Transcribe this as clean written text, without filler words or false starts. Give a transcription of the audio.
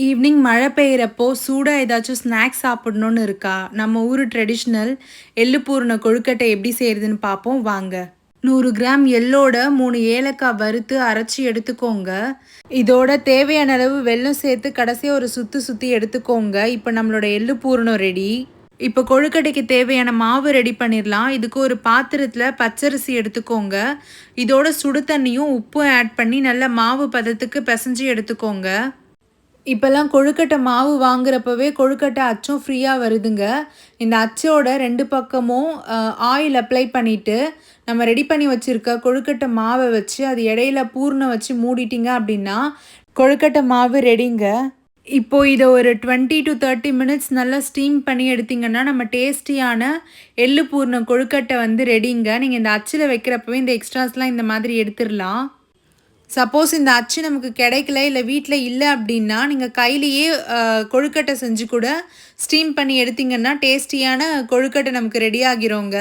Evening மழை பெய்கிறப்போ சூடாக ஏதாச்சும் ஸ்நாக்ஸ் சாப்பிடணுன்னு இருக்கா? நம்ம ஊர் ட்ரெடிஷ்னல் எள்ளு பூரண கொழுக்கட்டை எப்படி செய்கிறதுன்னு பார்ப்போம் வாங்க. 100 கிராம் எள்ளோட 3 ஏலக்காய் வறுத்து அரைச்சி எடுத்துக்கோங்க. இதோட தேவையான அளவு வெல்லம் சேர்த்து கடைசியாக ஒரு சுற்றி எடுத்துக்கோங்க. இப்போ நம்மளோட எள்ளு பூரணம் ரெடி. இப்போ கொழுக்கட்டைக்கு தேவையான மாவு ரெடி பண்ணிடலாம். இதுக்கு ஒரு பாத்திரத்தில் பச்சரிசி எடுத்துக்கோங்க. இதோட சுடு தண்ணியும் உப்பும் ஆட் பண்ணி நல்ல மாவு பதத்துக்கு பிசைஞ்சு எடுத்துக்கோங்க. இப்போல்லாம் கொழுக்கட்டை மாவு வாங்குறப்பவே கொழுக்கட்டை அச்சும் ஃப்ரீயாக வருதுங்க. இந்த அச்சோட 2 பக்கமும் ஆயில் அப்ளை பண்ணிவிட்டு நம்ம ரெடி பண்ணி வச்சுருக்க கொழுக்கட்டை மாவை வச்சு அது இடையில பூர்ணம் வச்சு மூடிட்டிங்க அப்படின்னா கொழுக்கட்டை மாவு ரெடிங்க. இப்போது இதை ஒரு 20 to 30 மினிட்ஸ் நல்லா ஸ்டீம் பண்ணி எடுத்திங்கன்னா நம்ம டேஸ்டியான எள்ளு பூர்ணம் கொழுக்கட்டை வந்து ரெடிங்க. நீங்கள் இந்த அச்சில் வைக்கிறப்பவே இந்த எக்ஸ்ட்ராஸ்லாம் இந்த மாதிரி எடுத்துடலாம். சப்போஸ் இந்த அச்சு நமக்கு கிடைக்கல இல்லை வீட்டில் இல்லை அப்படின்னா நீங்கள் கையிலேயே கொழுக்கட்டை செஞ்சு கூட ஸ்டீம் பண்ணி எடுத்திங்கன்னா டேஸ்டியான கொழுக்கட்டை நமக்கு ரெடி ஆகிருங்க.